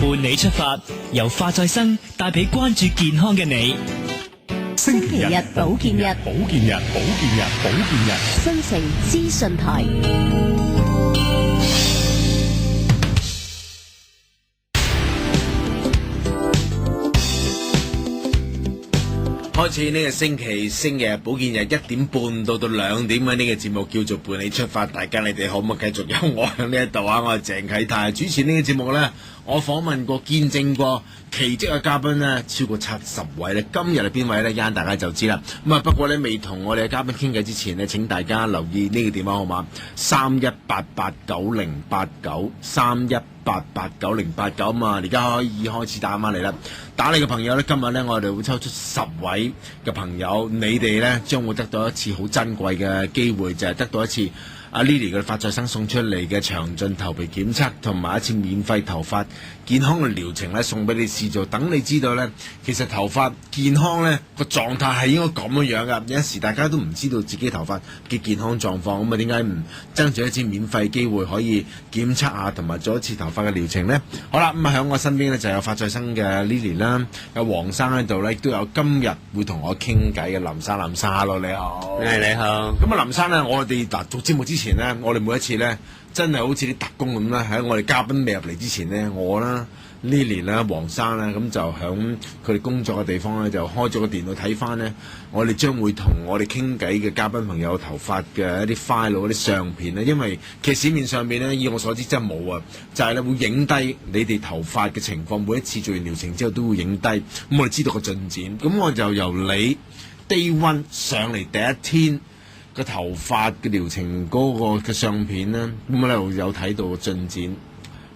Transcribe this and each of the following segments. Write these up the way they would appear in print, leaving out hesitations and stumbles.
伴你出發，由化再生帶俾關注健康嘅你。星期日保健日，保健日，保健日，保健日，新城資訊台。開始呢個星期日保健日1點半到2點嘅呢個節目叫做伴你出發，大家你哋可唔可以繼續有我喺呢一度啊？我係鄭啟泰主持呢個節目呢，我訪問過見證過奇蹟嘅嘉賓呢超過70位咧，今日係邊位呢？一陣大家就知啦。咁啊，不過呢，未同我哋嘅嘉賓傾偈之前呢，請大家留意呢個電話號碼3188908931889089嘛，而家可以開始打返嚟啦。打你嘅朋友呢，今日呢，我哋會抽出10位嘅朋友，你哋呢將會得到一次好珍貴嘅機會，就係得到一次阿 Lily 嘅發再生送出嚟嘅詳盡頭皮檢測，同埋一次免費頭髮健康嘅療程咧，送俾你試做。等你知道呢，其實頭髮健康呢個狀態係應該咁樣噶。有時大家都唔知道自己頭髮嘅健康狀況，咁啊點解唔爭取一次免費機會可以檢測下，同埋做一次頭髮嘅療程呢？好啦，咁啊喺我身邊呢，就有發再生嘅 Lily 啦，有黃生喺度呢，亦都有今日會同我傾偈嘅林生。Hello 你好。你好。咁啊林生呢，我哋做節目之前呢，我哋每一次呢，真係好似啲特工咁啦，喺我哋嘉賓未入嚟之前呢，我啦 Lily 啦黃生啦，咁就響佢哋工作嘅地方呢，就開咗個電腦睇翻呢，我哋將會同我哋傾偈嘅嘉賓朋友頭髮嘅一啲 file 嗰啲相片呢，因為其實市面上邊呢，以我所知真係冇啊，就係咧會影低你哋頭髮嘅情況，每一次做完療程之後都會影低，咁我哋知道個進展，咁我就由你 Day One 上嚟第一天個頭髮嘅療程嗰個嘅相片咧，咁我咧有睇到個進展。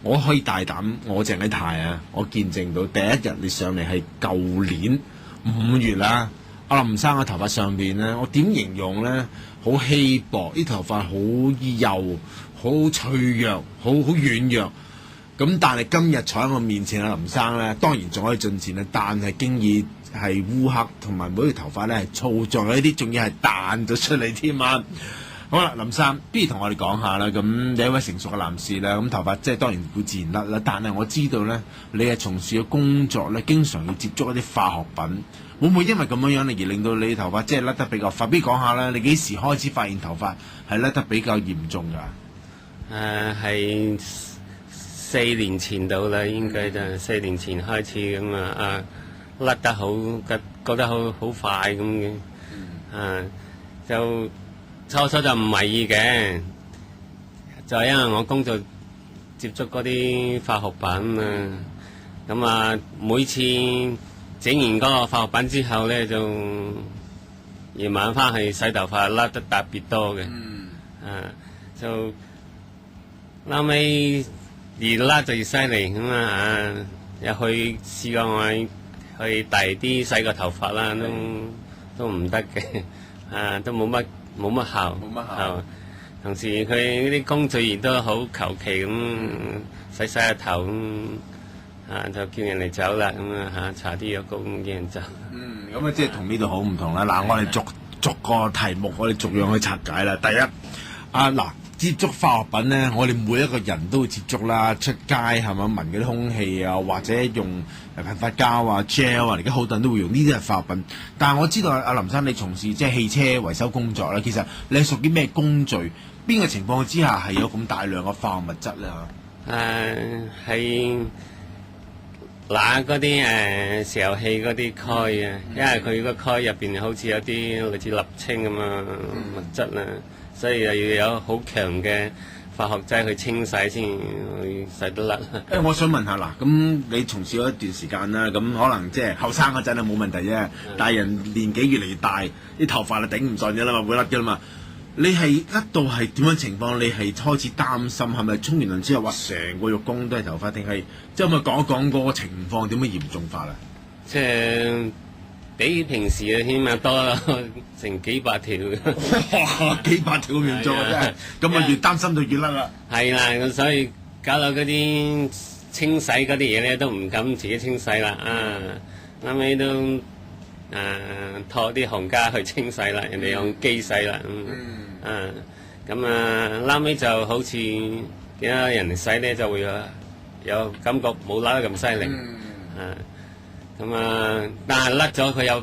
我可以大膽，我鄭啟泰啊，我見證到第一日你上嚟係舊年5月啦。阿林生嘅頭髮上邊咧，我點形容咧？好稀薄，啲頭髮好幼，好脆弱，好軟弱。咁但係今日坐喺我面前嘅林生咧，當然仲可以進展啦，但係經已係烏黑，同埋每條頭髮咧係粗壯，有啲仲要係彈咗出嚟添啊！好啦，林生，不如同我哋講下啦。咁你一位成熟嘅男士啦，咁頭髮即係當然會自然甩啦。但係我知道咧，你係從事嘅工作咧，經常要接觸一啲化學品，會唔會因為咁樣樣而令到你頭髮即係甩得比較快？不如講下啦，你幾時開始發現頭髮係甩得比較嚴重㗎？係4年前到啦，應該就4年前開始咁啊，甩得好覺得好快咁嘅，就初初就唔為意嘅，就係因為我工作接觸嗰啲化學品啊，咁啊每次整完嗰個化學品之後咧，就夜晚翻去洗頭髮甩得特別多嘅，就後尾越甩就越犀利咁啊！又去試過我去第啲洗個頭髮啦，都唔得嘅，都冇乜效。同時佢嗰啲工序員都好求其咁洗下頭咁，就叫人哋走啦咁啊搽啲藥膏咁叫人走。咁啊即係同呢度好唔同啦。嗱，我哋逐個題目，我哋逐樣去拆解啦。第一，接觸化學品咧，我哋每一個人都會接觸啦。出街係咪聞嗰啲空氣啊，或者用噴髮膠啊、gel 啊，而家好多人都會用呢啲係化學品。但係我知道阿林生你從事即係汽車維修工作啦，其實你係屬於咩工序？邊個情況之下係有咁大量嘅化學物質咧？係拿嗰啲石油氣嗰啲鈣啊，因為佢個鈣入邊好似有啲類似瀝青咁啊物質啊。所以又要有好強嘅化學劑去清洗先會洗得甩。我想問下嗱，咁你從事咗一段時間啦，咁可能即係後生嗰陣係冇問題啫，但係人年紀越嚟越大，啲頭髮就頂唔順嘅啦嘛，會甩嘅啦嘛。你係甩到係點樣情況？你係開始擔心係咪沖完涼之後話成個浴缸都係頭髮，定係即係咪講一講嗰個情況點樣嚴重法啊？即係比平時嘅起碼多成幾百條，哇！幾百條咁嚴重啊，真係咁啊，越擔心就越甩啦。係啦，咁所以搞到嗰啲清洗嗰啲嘢咧都唔敢自己清洗啦後尾都託啲行家去清洗啦，人哋用機洗啦咁後尾就好似見到人哋洗咧就會有感覺冇甩得咁犀利。咁啊，但係甩咗佢又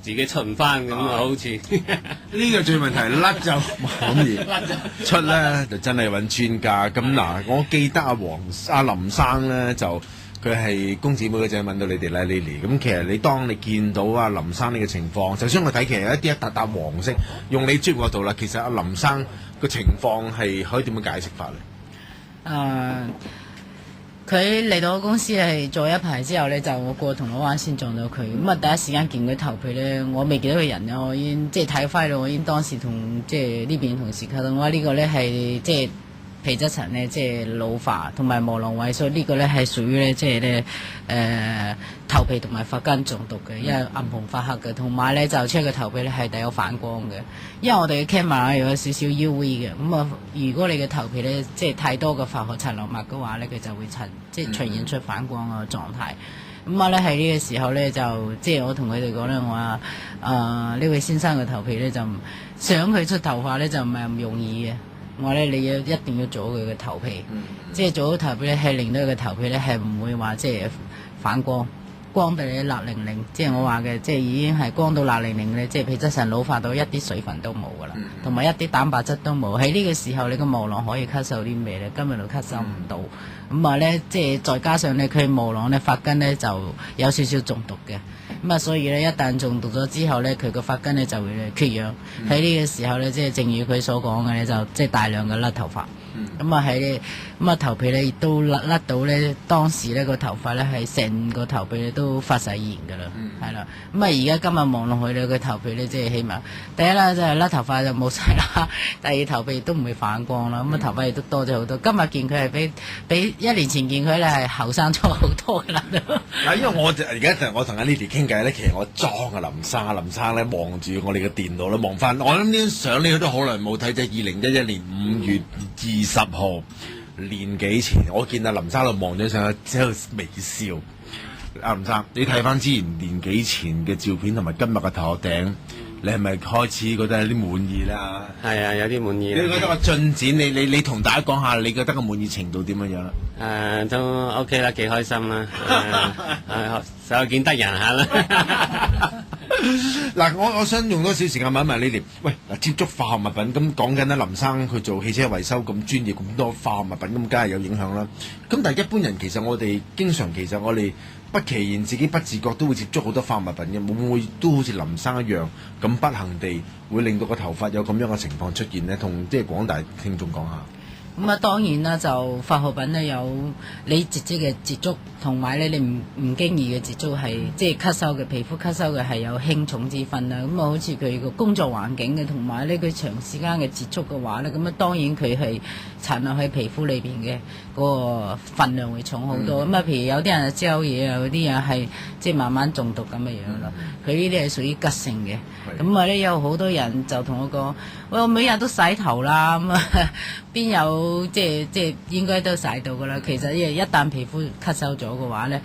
自己出唔翻咁啊，好似呢個最問題，甩就咁易，出咧就真係揾專家。咁嗱，我記得阿林生咧就佢係公子妹嗰陣問到你哋啦 Lily。咁其實你當你見到阿林生呢個情況，就算我睇其實有一笪笪黃色，用你專業角度啦，其實阿林生個情況係可以點樣解釋法咧？佢嚟到我公司係做一排之後咧，就我過銅鑼灣先撞到佢。咁啊，第一時間見佢頭皮咧，我未見到佢人咧，我已經即係睇翻到，我已經當時同即係呢邊同事溝通，我話呢個咧係即係皮質層咧即係老化同埋毛囊萎縮，呢個咧係屬於咧即係咧頭皮同埋髮根中毒嘅，因為暗紅發黑嘅，同埋咧就出個頭皮咧係帶有反光嘅，因為我哋嘅 camera 有少少 UV 嘅，咁啊如果你嘅頭皮咧即係太多嘅化學殘留物嘅話咧，佢就會即係呈現出反光嘅狀態。咁啊咧喺呢個時候咧就即係我同佢哋講咧，我話呢位先生嘅頭皮咧就想佢出頭髮咧就唔係咁容易嘅。我咧你一定要做佢嘅頭皮，即係做好頭皮咧係令到佢嘅頭皮咧係唔會話即係反光。光到你辣零零，即係我話嘅，即係已經係光到辣零零咧，即係皮質層老化到一啲水分都冇噶啦，同埋一啲蛋白質都冇。喺呢個時候，你個毛囊可以吸收啲咩咧？根本就吸收唔到。咁啊咧，即係再加上咧，佢毛囊咧髮根咧就有少少中毒嘅。咁啊，所以咧一旦中毒咗之後咧，佢個髮根咧就會缺氧。喺呢個時候咧，即係正如佢所講嘅咧，就即係大量嘅甩頭髮。咁啊喺咁啊頭皮咧亦都甩到咧，當時咧個頭髮咧係成個頭皮咧都發晒炎噶啦，係啦。咁啊而家今日望落去咧，個頭皮咧即係起碼第一啦，就係甩頭髮就冇晒啦；第二頭皮亦都唔會反光啦。咁啊頭髮亦都多咗好多。今日見佢係比1年前見佢咧係後生咗好多噶啦。嗱，因為我而家我同阿 Lily 傾偈咧，其實我裝阿林生咧望住我哋嘅電腦咧望翻，我諗呢張相呢都好耐冇睇，就係2011年5月20號。年幾前，我見阿林生喺度望咗上去，喺度微笑。阿林生，你睇翻之前年幾前嘅照片同埋今日嘅頭殼頂，你係咪開始覺得有啲滿意啦？係啊，有啲滿意。你覺得個進展，你同大家講下，你覺得個滿意程度點樣樣啦？都 OK 啦，幾開心啦。就見得人下啦。嗱，我想用多少時間問一問你哋，喂，嗱，接觸化學物品咁講緊啦，林生佢做汽車維修咁專業，咁多化學物品咁，梗係有影響啦。咁但係一般人其實我哋經常我哋不其然自己不自覺都會接觸好多化學物品嘅，會唔會都好似林生一樣咁不幸地會令到個頭髮有咁樣嘅情況出現呢？同即係廣大聽眾講下。咁啊，當然啦，就化學品咧有你直接嘅接觸，同埋咧你唔經意嘅接觸係即係吸收嘅皮膚吸收嘅係有輕重之分啦。咁啊，好似佢個工作環境嘅，同埋咧佢長時間嘅接觸嘅話咧，咁啊當然佢係殘留喺皮膚裏邊嘅嗰個分量會重好多。咁啊，譬如有啲人係招嘢啊，有啲人係即係慢慢中毒咁嘅樣啦。佢呢啲係屬於急性嘅。咁啊咧有好多人就同我講，我每日都洗頭啦，咁啊邊有？即係應該都洗到噶啦。其實一旦皮膚吸收咗嘅話咧，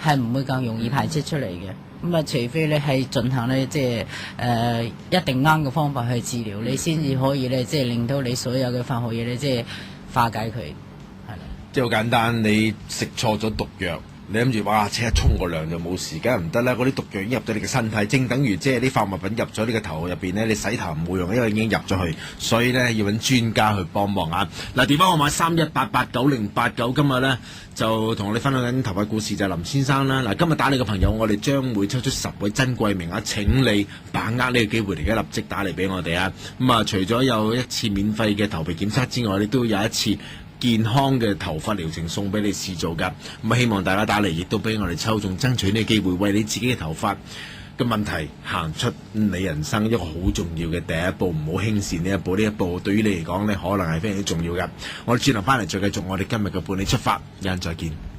係唔會咁容易排出出嚟嘅。咁啊，除非你係進行咧，即係一定啱嘅方法去治療，你先至可以咧，即係令到你所有嘅化學嘢咧，即係化解佢。係啦，即係好簡單，你食錯咗毒藥。你諗住哇，即刻沖個涼就冇事，梗係唔得啦！嗰啲毒藥已經入咗你嘅身體，正等於即係啲化學物品入咗你嘅頭入邊咧，你洗頭唔會用，因為已經入咗去，所以咧要揾專家去幫忙啊！嗱，電話號碼31889089，今日咧就同我哋分享緊頭髮故事就係林先生啦。嗱，今日打嚟嘅朋友，我哋將會抽出10位珍貴名額，請你把握呢個機會，而家立即打嚟俾我哋啊！咁啊，除咗有一次免費嘅頭皮檢測之外，你都有一次健康嘅頭髮療程送俾你試做㗎，咁希望大家打嚟，亦都俾我哋抽中，爭取呢個機會，為你自己嘅頭髮嘅問題行出你人生一個好重要嘅第一步，唔好輕視呢一步，呢一步對於你嚟講呢，可能係非常之重要㗎。我哋轉頭翻嚟再繼續我哋今日嘅伴你出發，一陣再見。